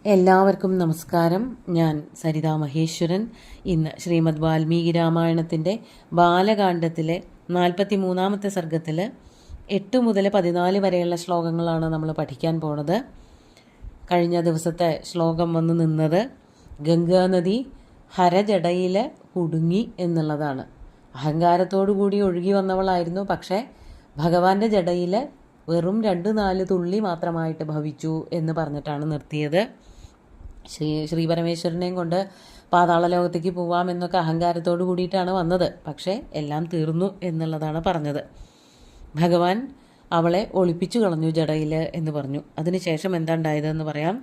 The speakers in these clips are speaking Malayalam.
എല്ലാവർക്കും നമസ്കാരം. ഞാൻ സരിതാ മഹേശ്വരൻ. ഇന്ന് ശ്രീമദ് വാൽമീകി രാമായണത്തിൻ്റെ ബാലകാണ്ഡത്തിലെ 43-ാമത്തെ സർഗത്തിൽ 8 മുതൽ 14 വരെയുള്ള ശ്ലോകങ്ങളാണ് നമ്മൾ പഠിക്കാൻ പോണത്. കഴിഞ്ഞ ദിവസത്തെ ശ്ലോകം വന്ന് നിന്നത് ഗംഗാനദി ഹരജടയിൽ കുടുങ്ങി എന്നുള്ളതാണ്. അഹങ്കാരത്തോടു കൂടി ഒഴുകി വന്നവളായിരുന്നു, പക്ഷേ ഭഗവാന്റെ ജടയിൽ വെറും 2-4 തുള്ളി മാത്രമായിട്ട് ഭവിച്ചു എന്ന് പറഞ്ഞിട്ടാണ് നിർത്തിയത്. ശ്രീ പരമേശ്വരനെയും കൊണ്ട് പാതാള ലോകത്തേക്ക് പോവാമെന്നൊക്കെ അഹങ്കാരത്തോടു കൂടിയിട്ടാണ് വന്നത്, പക്ഷേ എല്ലാം തീർന്നു എന്നുള്ളതാണ് പറഞ്ഞത്. ഭഗവാൻ അവളെ ഒളിപ്പിച്ചു കളഞ്ഞു ജടയിൽ എന്ന് പറഞ്ഞു. അതിനുശേഷം എന്താ ഉണ്ടായതെന്ന് പറയാം.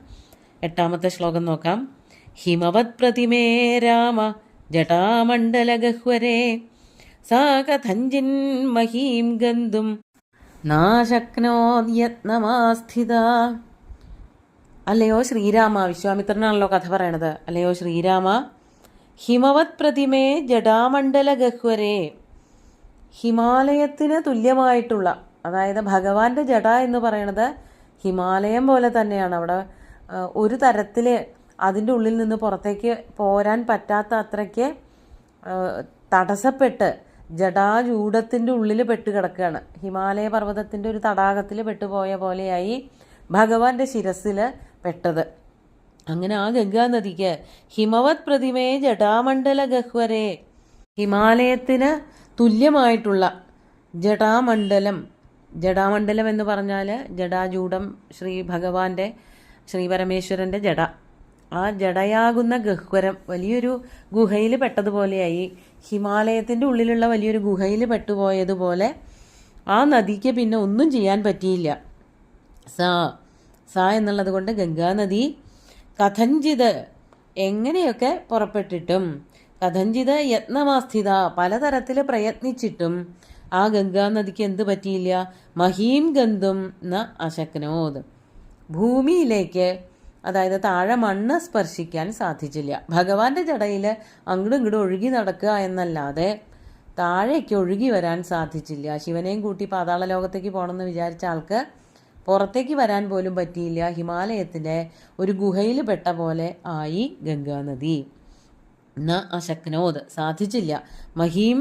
8-ാമത്തെ ശ്ലോകം നോക്കാം. ഹിമവത് പ്രതിമേ രാമ ജടാമണ്ഡലഗഹ്വരേ സാ കഥഞ്ചിൻ മഹീം ഗന്തും നാശക്നോദ്യത്നമാസ്ഥിത. അല്ലയോ ശ്രീരാമ, വിശ്വാമിത്രനാണല്ലോ കഥ പറയണത്. അല്ലയോ ശ്രീരാമ, ഹിമവത് പ്രതിമേ ജടാമണ്ഡല ഗഹ്വരേ, ഹിമാലയത്തിന് തുല്യമായിട്ടുള്ള, അതായത് ഭഗവാന്റെ ജട എന്ന് പറയണത് ഹിമാലയം പോലെ തന്നെയാണ്. അവിടെ ഒരു തരത്തിൽ അതിൻ്റെ ഉള്ളിൽ നിന്ന് പുറത്തേക്ക് പോരാൻ പറ്റാത്ത അത്രയ്ക്ക് തടസ്സപ്പെട്ട് ജടാജൂഢത്തിൻ്റെ ഉള്ളിൽ പെട്ട് കിടക്കുകയാണ്. ഹിമാലയ പർവ്വതത്തിൻ്റെ ഒരു തടാകത്തിൽ പെട്ടുപോയ പോലെയായി ഭഗവാന്റെ ശിരസിൽ പെട്ടത്. അങ്ങനെ ആ ഗംഗാനദിക്ക് ഹിമവത് പ്രതിമേ ജടാമണ്ഡല ഗഹ്വരേ, ഹിമാലയത്തിന് തുല്യമായിട്ടുള്ള ജടാമണ്ഡലം. ജടാമണ്ഡലം എന്ന് പറഞ്ഞാൽ ജടാജൂഢം, ശ്രീ പരമേശ്വരൻ്റെ ജട. ആ ജടയാകുന്ന ഗഹ്വരം വലിയൊരു ഗുഹയിൽ പെട്ടതുപോലെയായി, ഹിമാലയത്തിൻ്റെ ഉള്ളിലുള്ള വലിയൊരു ഗുഹയിൽ പെട്ടുപോയതുപോലെ ആ നദിക്ക് പിന്നെ ഒന്നും ചെയ്യാൻ പറ്റിയില്ല. സാ എന്നുള്ളത് കൊണ്ട് ഗംഗാനദി കഥഞ്ചിത്, എങ്ങനെയൊക്കെ പുറപ്പെട്ടിട്ടും, കഥഞ്ചിത് യത്നമാസ്ഥിത, പലതരത്തിൽ പ്രയത്നിച്ചിട്ടും ആ ഗംഗാനദിക്ക് എന്ത് പറ്റിയില്ല? മഹീം ഗന്ധും ന അശക്നോത്, ഭൂമിയിലേക്ക്, അതായത് താഴെ മണ്ണ് സ്പർശിക്കാൻ സാധിച്ചില്ല. ഭഗവാന്റെ ജടയിൽ അങ്ങോട്ടും ഇങ്ങോട്ടും ഒഴുകി നടക്കുക എന്നല്ലാതെ താഴേക്ക് ഒഴുകി വരാൻ സാധിച്ചില്ല. ശിവനെയും കൂട്ടി പാതാള ലോകത്തേക്ക് പോകണമെന്ന് വിചാരിച്ച ആൾക്ക് പുറത്തേക്ക് വരാൻ പോലും പറ്റിയില്ല. ഹിമാലയത്തിലെ ഒരു ഗുഹയിൽ പെട്ട പോലെ ആയി ഗംഗാനദി. ന അശക്നോത്, സാധിച്ചില്ല. മഹീം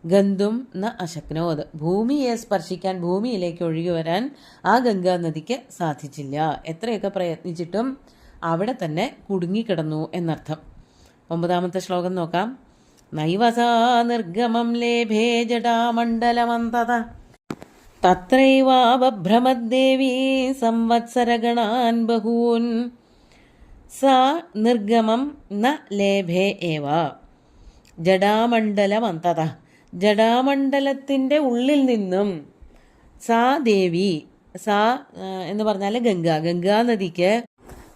ഗന്ധും ന അശക്നോത്, ഭൂമിയെ സ്പർശിക്കാൻ, ഭൂമിയിലേക്ക് ഒഴുകി വരാൻ ആ ഗംഗാനദിക്ക് സാധിച്ചില്ല. എത്രയൊക്കെ പ്രയത്നിച്ചിട്ടും അവിടെ തന്നെ കുടുങ്ങിക്കിടന്നു എന്നർത്ഥം. 9-ാമത്തെ ശ്ലോകം നോക്കാം. നൈവസാ നിർഗമം ലേഭേ ജടാമണ്ഡലമന്തത തത്രൈവാബഭ്രമദ്ദേവീ സംവത്സരഗണാൻ ബഹൂൻ സാ നിർഗമം ന ലേഭേ ഏവ ജടാമണ്ഡലമന്തത, ജടാമണ്ഡലത്തിൻ്റെ ഉള്ളിൽ നിന്നും സാ ദേവി, സാ എന്ന് പറഞ്ഞാൽ ഗംഗാനദിക്ക്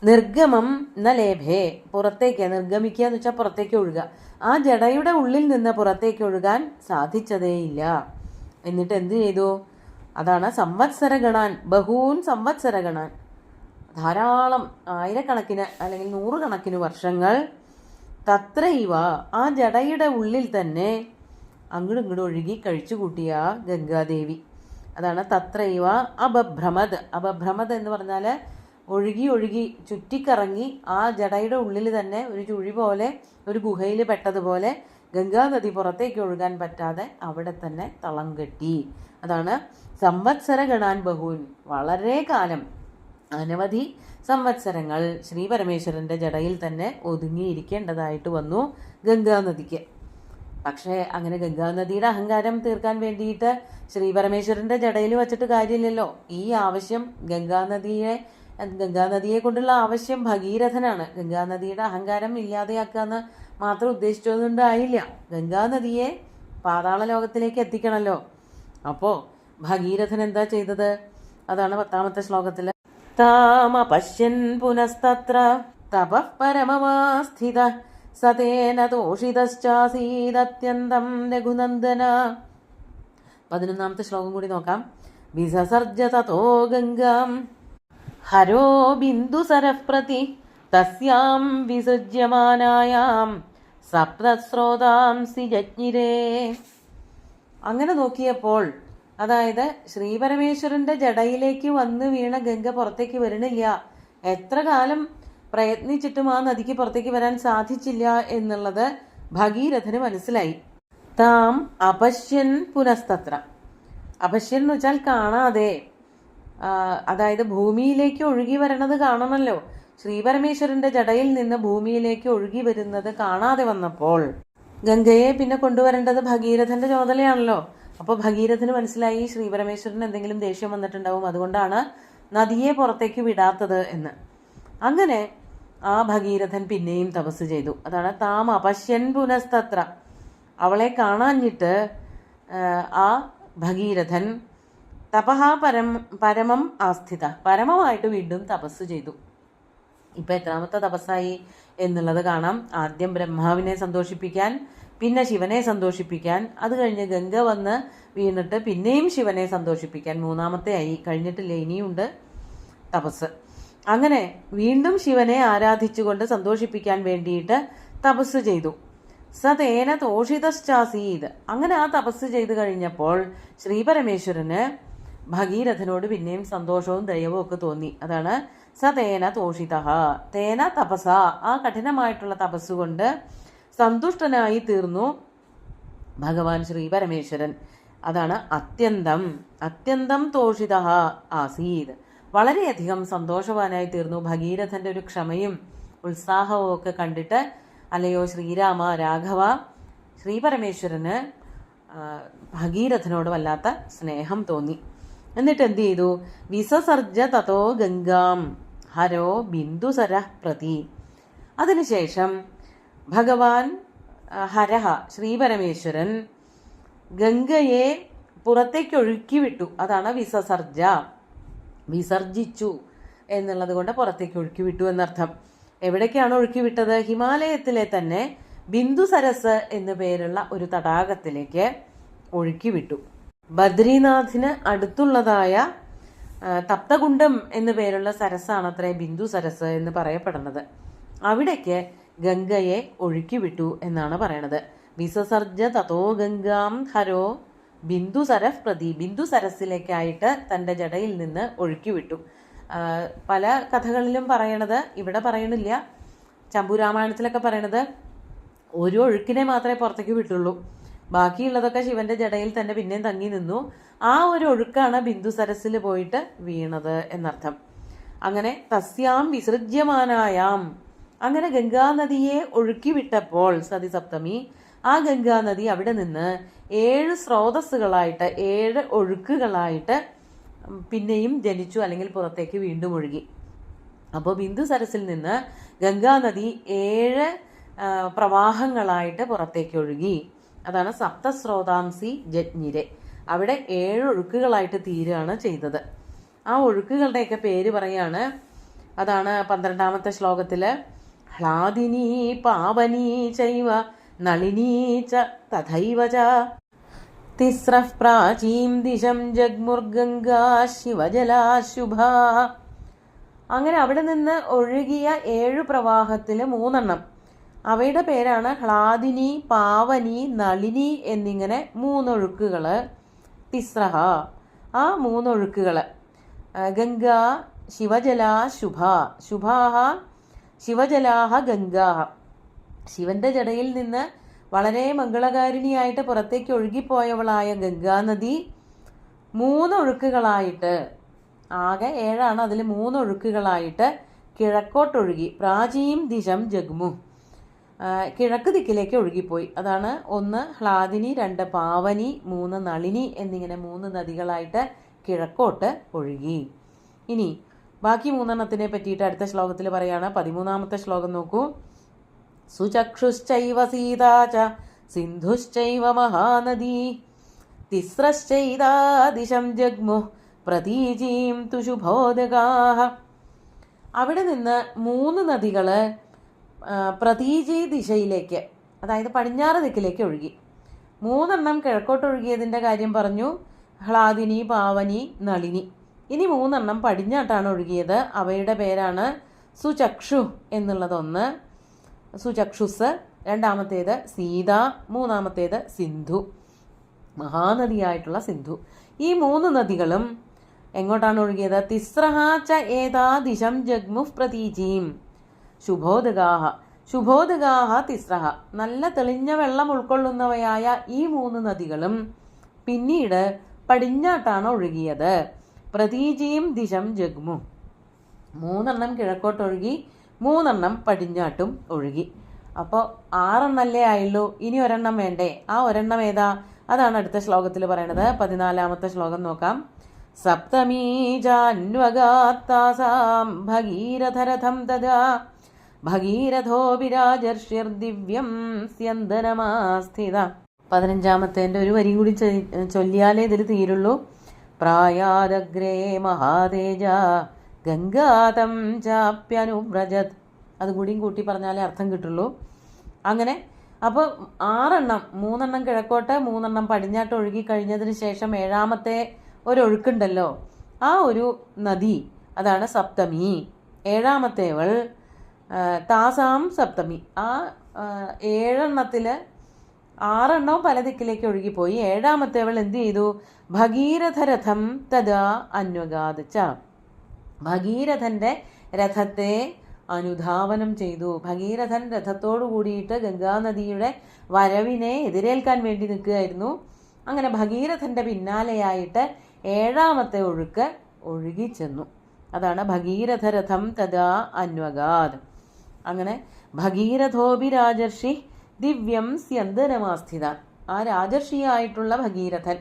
നിർഗമം ന ലേഭേ, പുറത്തേക്ക് നിർഗമിക്കുക എന്ന് വെച്ചാൽ പുറത്തേക്ക് ഒഴുകുക. ആ ജടയുടെ ഉള്ളിൽ നിന്ന് പുറത്തേക്ക് ഒഴുകാൻ സാധിച്ചതേയില്ല. എന്നിട്ട് എന്ത് ചെയ്തു? അതാണ് സംവത്സരഗണാൻ, ബഹൂൻ സംവത്സരഗണാൻ, ധാരാളം ആയിരക്കണക്കിന് അല്ലെങ്കിൽ 100 കണക്കിന് വർഷങ്ങൾ തത്രൈവ, ആ ജടയുടെ ഉള്ളിൽ തന്നെ അങ്ങോട്ടും ഇങ്ങോട്ടും ഒഴുകി കഴിച്ചു കൂട്ടിയ ഗംഗാദേവി. അതാണ് തത്രൈവ അബഭ്രമത്. അബഭ്രമത് എന്ന് പറഞ്ഞാൽ ഒഴുകി ചുറ്റിക്കറങ്ങി ആ ജടയുടെ ഉള്ളിൽ തന്നെ ഒരു ചുഴി പോലെ, ഒരു ഗുഹയിൽ പെട്ടതുപോലെ ഗംഗാനദി പുറത്തേക്ക് ഒഴുകാൻ പറ്റാതെ അവിടെ തന്നെ തളം കെട്ടി. അതാണ് സംവത്സര ഗണാൻ ബഹൂൻ, വളരെ കാലം, അനവധി സംവത്സരങ്ങൾ ശ്രീ പരമേശ്വരൻ്റെ ജടയിൽ തന്നെ ഒതുങ്ങിയിരിക്കേണ്ടതായിട്ട് വന്നു ഗംഗാനദിക്ക്. പക്ഷേ അങ്ങനെ ഗംഗാനദിയുടെ അഹങ്കാരം തീർക്കാൻ വേണ്ടിയിട്ട് ശ്രീ പരമേശ്വരൻ്റെ ജടയിൽ വച്ചിട്ട് കാര്യമില്ലല്ലോ. ഈ ആവശ്യം ഗംഗാനദിയെ കൊണ്ടുള്ള ആവശ്യം ഭഗീരഥനാണ്. ഗംഗാനദിയുടെ അഹങ്കാരം ഇല്ലാതെയാക്കാന്ന് മാത്രം ഉദ്ദേശിച്ചതുകൊണ്ടായില്ല, ഗംഗാനദിയെ പാതാള ലോകത്തിലേക്ക് എത്തിക്കണമല്ലോ. അപ്പോൾ ഭഗീരഥൻ എന്താ ചെയ്തത്? അതാണ് 10-ാമത്തെ ശ്ലോകത്തിൽ. താമപശ്യൻ പുനസ്തത്ര തപഃ പരമമാസ്ഥിത സതേന തോഷിതശ്ചാസീദത്യന്തം രഘുനന്ദന. 11-ാമത്തെ ശ്ലോകം കൂടി നോക്കാം. വിസസർജ തതോ ഗംഗാം ഹരോ ബിന്ദുസരഃ പ്രതി തസ്യാം വിസൃജ്യമാനായാം സപ്തസ്രോതാംസി ജജ്ഞിരേ. അങ്ങനെ നോക്കിയപ്പോൾ, അതായത് ശ്രീപരമേശ്വരൻ്റെ ജടയിലേക്ക് വന്ന് വീണ ഗംഗ പുറത്തേക്ക് വരണില്ല. എത്ര കാലം പ്രയത്നിച്ചിട്ടും ആ നദിക്ക് പുറത്തേക്ക് വരാൻ സാധിച്ചില്ല എന്നുള്ളത് ഭഗീരഥന് മനസ്സിലായി. താം അപശ്യൻ പുനസ്തത്ര. അപശ്യൻ എന്ന് വെച്ചാൽ കാണാതെ, അതായത് ഭൂമിയിലേക്ക് ഒഴുകി വരണത് കാണണമല്ലോ. ശ്രീപരമേശ്വരന്റെ ജടയിൽ നിന്ന് ഭൂമിയിലേക്ക് ഒഴുകി വരുന്നത് കാണാതെ വന്നപ്പോൾ ഗംഗയെ പിന്നെ കൊണ്ടുവരേണ്ടത് ഭഗീരഥന്റെ ചുമതലയാണല്ലോ. അപ്പോൾ ഭഗീരഥന് മനസ്സിലായി ശ്രീപരമേശ്വരന് എന്തെങ്കിലും ദേഷ്യം വന്നിട്ടുണ്ടാവും, അതുകൊണ്ടാണ് നദിയെ പുറത്തേക്ക് വിടാത്തത് എന്ന്. അങ്ങനെ ആ ഭഗീരഥൻ പിന്നെയും തപസ് ചെയ്തു. അതാണ് താം അപശ്യൻ പുനസ്തത്ര. അവളെ കാണാഞ്ഞിട്ട് ആ ഭഗീരഥൻ തപഹ പരമം ആസ്ഥിത, പരമമായിട്ട് വീണ്ടും തപസ് ചെയ്തു. ഇപ്പൊ എത്രാമത്തെ തപസ്സായി എന്നുള്ളത് കാണാം. ആദ്യം ബ്രഹ്മാവിനെ സന്തോഷിപ്പിക്കാൻ, പിന്നെ ശിവനെ സന്തോഷിപ്പിക്കാൻ, അത് കഴിഞ്ഞ് ഗംഗ വന്ന് വീണിട്ട് പിന്നെയും ശിവനെ സന്തോഷിപ്പിക്കാൻ, മൂന്നാമത്തെ ആയി. കഴിഞ്ഞിട്ടില്ല, ഇനിയുണ്ട് തപസ്. അങ്ങനെ വീണ്ടും ശിവനെ ആരാധിച്ചുകൊണ്ട് സന്തോഷിപ്പിക്കാൻ വേണ്ടിയിട്ട് തപസ് ചെയ്തു. സതേന തോഷിതശ്ചാസീത്. അങ്ങനെ ആ തപസ് ചെയ്ത് കഴിഞ്ഞപ്പോൾ ശ്രീപരമേശ്വരന് ഭഗീരഥനോട് പിന്നെയും സന്തോഷവും ദയവും ഒക്കെ തോന്നി. അതാണ് സതേന തോഷിത. തേന തപസ, ആ കഠിനമായിട്ടുള്ള തപസ്സുകൊണ്ട് സന്തുഷ്ടനായി തീർന്നു ഭഗവാൻ ശ്രീപരമേശ്വരൻ. അതാണ് അത്യന്തം തോഷിത ആസീത്. വളരെയധികം സന്തോഷവാനായി തീർന്നു. ഭഗീരഥന്റെ ഒരു ക്ഷമയും ഉത്സാഹവും ഒക്കെ കണ്ടിട്ട്, അല്ലയോ ശ്രീരാമ രാഘവ, ശ്രീപരമേശ്വരന് ഭഗീരഥനോട് വല്ലാത്ത സ്നേഹം തോന്നി. എന്നിട്ട് എന്ത് ചെയ്തു? വിസസർജ തതോ ഗംഗാം ഹരോ ബിന്ദുസര പ്രതി. അതിനുശേഷം ഭഗവാൻ ഹരഹ ശ്രീപരമേശ്വരൻ ഗംഗയെ പുറത്തേക്ക് ഒഴുക്കി വിട്ടു. അതാണ് വിസസർജ, വിസർജിച്ചു എന്നുള്ളത് കൊണ്ട് പുറത്തേക്ക് ഒഴുക്കി വിട്ടു എന്നർത്ഥം. എവിടേക്കാണ് ഒഴുക്കി വിട്ടത്? ഹിമാലയത്തിലെ തന്നെ ബിന്ദുസരസ് എന്നു പേരുള്ള ഒരു തടാകത്തിലേക്ക് ഒഴുക്കി വിട്ടു. ബദ്രീനാഥിന് അടുത്തുള്ളതായ തപ്തകുണ്ഡം എന്നു പേരുള്ള സരസാണത്രേ ബിന്ദു സരസ് എന്ന് പറയപ്പെടുന്നത്. അവിടേക്ക് ഗംഗയെ ഒഴുക്കി വിട്ടു എന്നാണ് പറയണത്. വിസസർജ തതോ ഗംഗാം ഹരോ ബിന്ദുസരഫ് പ്രതി. ബിന്ദുസരസിലേക്കായിട്ട് തൻ്റെ ജടയിൽ നിന്ന് ഒഴുക്കി വിട്ടു. പല കഥകളിലും പറയണത്, ഇവിടെ പറയണില്ല, ചമ്പുരാമായണത്തിലൊക്കെ പറയണത് ഒരു ഒഴുക്കിനെ മാത്രമേ പുറത്തേക്ക് വിട്ടുള്ളൂ, ബാക്കിയുള്ളതൊക്കെ ശിവന്റെ ജടയിൽ തന്നെ പിന്നെയും തങ്ങി നിന്നു. ആ ഒരു ഒഴുക്കാണ് ബിന്ദുസരസിൽ പോയിട്ട് വീണത് എന്നർത്ഥം. അങ്ങനെ തസ്യാം വിസൃജ്യമാനായാം, അങ്ങനെ ഗംഗാനദിയെ ഒഴുക്കി വിട്ടപ്പോൾ സതിസപ്തമി, ആ ഗംഗാനദി അവിടെ നിന്ന് 7 സ്രോതസ്സുകളായിട്ട് 7 ഒഴുക്കുകളായിട്ട് പിന്നെയും ജനിച്ചു, അല്ലെങ്കിൽ പുറത്തേക്ക് വീണ്ടും ഒഴുകി. അപ്പോൾ ബിന്ദുസരസിൽ നിന്ന് ഗംഗാനദി 7 പ്രവാഹങ്ങളായിട്ട് പുറത്തേക്ക് ഒഴുകി. അതാണ് സപ്തസ്രോതാംസി ജജ്ഞിരെ. അവിടെ 7 ഒഴുക്കുകളായിട്ട് തീരുകയാണ് ചെയ്തത്. ആ ഒഴുക്കുകളുടെയൊക്കെ പേര് പറയാണ്. അതാണ് 12ാമത്തെ ശ്ലോകത്തില് ഹ്ലാദിനി പാവനി ചൈവ നളിനീ ച തഥൈവ ച തിസ്രഃ പ്രാചീം ദിശം ജഗ്മുർഗംഗാ ശിവജലാശുഭാ. അങ്ങനെ അവിടെ നിന്ന് ഒഴുകിയ 7 പ്രവാഹത്തില് 3 എണ്ണം, അവയുടെ പേരാണ് ഹ്ലാദിനി, പാവനി, നളിനി എന്നിങ്ങനെ 3 ഒഴുക്കുകള്. തിസ്രഹ, ആ 3 ഒഴുക്കുകള്. ഗംഗാ ശിവജലാ ശുഭ, ശുഭാഹ ശിവജലാഹ ഗംഗാ. ശിവന്റെ ജടയിൽ നിന്ന് വളരെ മംഗളകാരിണിയായിട്ട് പുറത്തേക്ക് ഒഴുകിപ്പോയവളായ ഗംഗാനദി 3 ഒഴുക്കുകളായിട്ട്, ആകെ 7ആണ്, അതിൽ 3 ഒഴുക്കുകളായിട്ട് കിഴക്കോട്ടൊഴുകി. പ്രാചീം ദിശം ജഗ്മു, കിഴക്ക് ദിക്കിലേക്ക് ഒഴുകിപ്പോയി. അതാണ് 1 ഹ്ലാദിനി, 2 പാവനി, 3 നളിനി എന്നിങ്ങനെ 3 നദികളായിട്ട് കിഴക്കോട്ട് ഒഴുകി. ഇനി ബാക്കി 3 എണ്ണത്തിനെ പറ്റിയിട്ട് അടുത്ത ശ്ലോകത്തിൽ പറയാണ്. 13ാമത്തെ ശ്ലോകം നോക്കൂ. സുചക്ഷുശ്ചൈവ സീതാ ച സിന്ധുശ്ചൈവ മഹാനദീ തിസ്രശ്ചൈതാ ദിശം ജഗ്മു പ്രതീചീം തു ശുഭോദകാഃ. അവിടെ നിന്ന് 3 നദികള് പ്രതീചി ദിശയിലേക്ക്, അതായത് പടിഞ്ഞാറ് ദിക്കിലേക്ക് ഒഴുകി. 3 എണ്ണം കിഴക്കോട്ട് ഒഴുകിയതിൻ്റെ കാര്യം പറഞ്ഞു, ഹ്ലാദിനി, പാവനി, നളിനി. ഇനി 3 എണ്ണം പടിഞ്ഞാട്ടാണ് ഒഴുകിയത്. അവയുടെ പേരാണ് സുചക്ഷു എന്നുള്ളതൊന്ന്, സുചക്ഷുസ്, 2ാമത്തേത് സീത, 3ാമത്തേത് സിന്ധു, മഹാനദിയായിട്ടുള്ള സിന്ധു. ഈ 3 നദികളും എങ്ങോട്ടാണ് ഒഴുകിയത്? തിസ്രഹാ ച ഏതാ ദിശം ജഗ്മുഃ പ്രതീചീം. ശുഭോദകാഹ ശുഭോദകാഹ തിസ്രഹ നല്ല തെളിഞ്ഞ വെള്ളം ഉൾക്കൊള്ളുന്നവയായ ഈ 3 നദികളും പിന്നീട് പടിഞ്ഞാട്ടാണ് ഒഴുകിയത്. പ്രതീചിയും ദിശം ജഗ്മു 3 കിഴക്കോട്ടൊഴുകി 3 പടിഞ്ഞാട്ടും ഒഴുകി. അപ്പോൾ 6 ആയുള്ളൂ. ഇനി 1 വേണ്ടേ? ആ 1 ഏതാ? അതാണ് അടുത്ത ശ്ലോകത്തിൽ പറയണത്. 14ാമത്തെ ശ്ലോകം നോക്കാം. സപ്തമീ ചാന്വഗാത്താസാം ഭഗീരഥരഥം തദാ ഭഗീരഥോ വിരാജർഷിർദിവ്യം സ്യന്ദനമാസ്ഥിത. 15ാമത്തേൻ്റെ ഒരു വരി കൂടി ചൊല്ലിയാലേ ഇതിൽ തീരുള്ളൂ. പ്രായാദഗ്രേ മഹാതേജ ഗംഗാതം ചാപ്യനുവ്രജത്. അതുകൂടിയും കൂട്ടി പറഞ്ഞാലേ അർത്ഥം കിട്ടുള്ളൂ. അങ്ങനെ അപ്പോൾ 6 3 കിഴക്കോട്ട് 3 പടിഞ്ഞാട്ട് ഒഴുകി കഴിഞ്ഞതിന് ശേഷം 7ാമത്തെ ഒരൊഴുക്കുണ്ടല്ലോ, ആ ഒരു നദി അതാണ് സപ്തമി. 7ാമത്തേവൾ താസാം സപ്തമി. ആ 7 6 പല ദിക്കിലേക്ക് ഒഴുകിപ്പോയി. 7ാമത്തേവൾ എന്ത് ചെയ്തു? ഭഗീരഥരഥം തഥാ അന്വഗാദച്ച. ഭഗീരഥന്റെ രഥത്തെ അനുധാവനം ചെയ്തു. ഭഗീരഥൻ രഥത്തോടു കൂടിയിട്ട് ഗംഗാനദിയുടെ വരവിനെ എതിരേൽക്കാൻ വേണ്ടി നിൽക്കുകയായിരുന്നു. അങ്ങനെ ഭഗീരഥന്റെ പിന്നാലെയായിട്ട് 7ാമത്തെ ഒഴുക്ക് ഒഴുകിച്ചെന്നു. അതാണ് ഭഗീരഥരഥം തഥാ അന്വഗാദ്. അങ്ങനെ ഭഗീരഥോപി രാജർഷി ദിവ്യം സ്യന്ദനമാസ്ഥിത. ആ രാജർഷിയായിട്ടുള്ള ഭഗീരഥൻ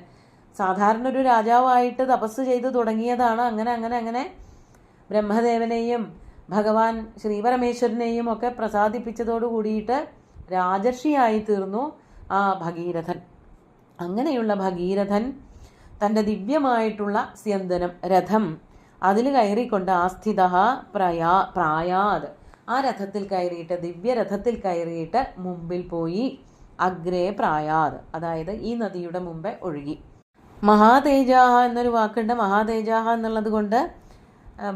സാധാരണ ഒരു രാജാവായിട്ട് തപസ് ചെയ്തു തുടങ്ങിയതാണ്. അങ്ങനെ അങ്ങനെ അങ്ങനെ ബ്രഹ്മദേവനെയും ഭഗവാൻ ശ്രീപരമേശ്വരനെയും ഒക്കെ പ്രസാദിപ്പിച്ചതോടു കൂടിയിട്ട് രാജർഷിയായി തീർന്നു ആ ഭഗീരഥൻ. അങ്ങനെയുള്ള ഭഗീരഥൻ തൻ്റെ ദിവ്യമായിട്ടുള്ള സ്യന്ദനം രഥം അതിൽ കയറിക്കൊണ്ട് ആസ്ഥിത പ്രായാത് ആ രഥത്തിൽ കയറിയിട്ട് ദിവ്യരഥത്തിൽ കയറിയിട്ട് മുമ്പിൽ പോയി. അഗ്രേ പ്രായാത് അതായത് ഈ നദിയുടെ മുമ്പേ ഒഴുകി. മഹാതേജാഹ എന്നൊരു വാക്കുണ്ട്. മഹാതേജാഹ എന്നുള്ളത് കൊണ്ട്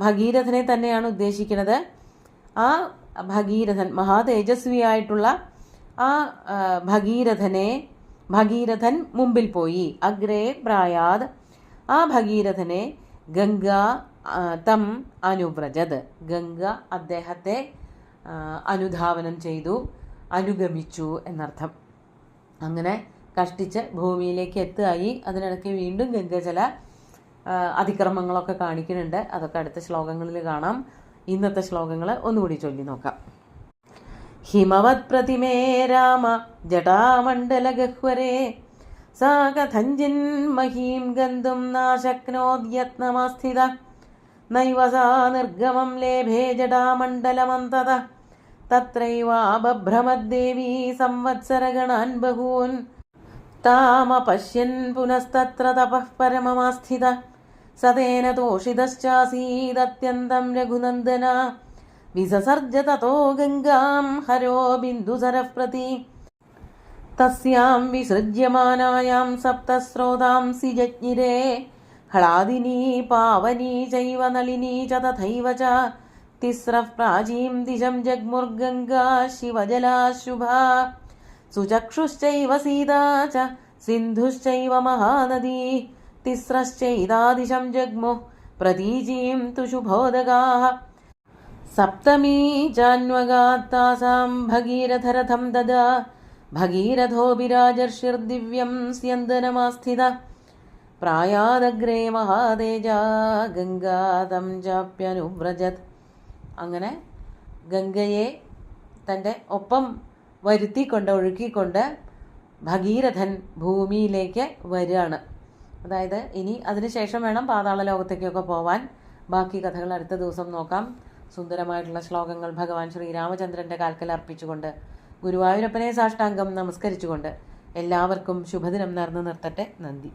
ഭഗീരഥനെ തന്നെയാണ് ഉദ്ദേശിക്കുന്നത്. ആ ഭഗീരഥൻ മഹാതേജസ്വിയായിട്ടുള്ള ആ ഭഗീരഥൻ മുമ്പിൽ പോയി. അഗ്രേ പ്രായാത് ആ ഭഗീരഥനെ ഗംഗ തം അനുവ്രജത്. ഗംഗ അദ്ദേഹത്തെ അനുധാവനം ചെയ്തു, അനുഗമിച്ചു എന്നർത്ഥം. അങ്ങനെ കഷ്ടിച്ച് ഭൂമിയിലേക്ക് എത്തുകയായി. അതിനിടയ്ക്ക് വീണ്ടും ഗംഗ ചില അതിക്രമങ്ങളൊക്കെ കാണിക്കുന്നുണ്ട്. അതൊക്കെ അടുത്ത ശ്ലോകങ്ങളിൽ കാണാം. ഇന്നത്തെ ശ്ലോകങ്ങൾ ഒന്നുകൂടി ചൊല്ലി നോക്കാം. ഹിമവത് പ്രതിമേ രാമ ജടാമണ്ഡലഗഹ്വരേ സാ കഥഞ്ജിൻ മഹീം ഗന്ധും നാശക്നോദ്യത്നമാസ്ഥിത നൈവ സാ നിർഗമം ലേഭേ ജടാമണ്ഡലമന്തത തത്രൈവാബഭ്രമദ്ദേവീ സംവത്സരഗണാൻ ബഹൂൻ താമപശ്യൻ പുനസ്തത്ര തപഃ പരമമാസ്ഥിത സതേന തോഷിതശ്ചാസീദത്യന്തം രഘുനന്ദന വിസസർജ തതോ ഗംഗാം ഹരോ ബിന്ദുസരഃ പ്രതി തസ്യാം വിസൃജ്യമാനായാം സപ്തസ്രോതാംസി ജജ്ഞിരേ ഹ്ലാദിനീ പാവനീ ചൈവ നളിനീ ച തഥൈവ ച തിസ്രഃ പ്രാചീം ദിശം ജഗ്മുർഗംഗാ ശിവജലാ ശുഭാ സുചക്ഷുശ്ചൈവ സീതാ ച സിന്ധുശ്ചൈവ മഹാനദീ തിസ്രശ്ചൈതാദിശം ജഗ്മുഃ പ്രതീചീം തു ശുഭോദകാഃ സപ്തമീ ചാന്വഗാത്താസാം ഭഗീരഥരഥം ദദാ ഭഗീരഥോഭിരാജർഷിർദിവ്യം സ്യന്ദനമാസ്ഥിത പ്രായാദഗ്രേ മഹാതേജാ ഗംഗാതം ചാപ്യനുവ്രജത്. അങ്ങനെ ഗംഗയെ തൻ്റെ ഒപ്പം വരുത്തിക്കൊണ്ട് ഒഴുക്കിക്കൊണ്ട് ഭഗീരഥൻ ഭൂമിയിലേക്ക് വരികയാണ്. അതായത് ഇനി അതിനുശേഷം വേണം പാതാള ലോകത്തേക്കൊക്കെ പോവാൻ. ബാക്കി കഥകൾ അടുത്ത ദിവസം നോക്കാം. സുന്ദരമായിട്ടുള്ള ശ്ലോകങ്ങൾ ഭഗവാൻ ശ്രീരാമചന്ദ്രൻ്റെ കാൽക്കൽ അർപ്പിച്ചുകൊണ്ട് ഗുരുവായൂരപ്പനെ സാഷ്ടാംഗം നമസ്കരിച്ചുകൊണ്ട് എല്ലാവർക്കും ശുഭദിനം നേർന്നു നിർത്തട്ടെ. നന്ദി.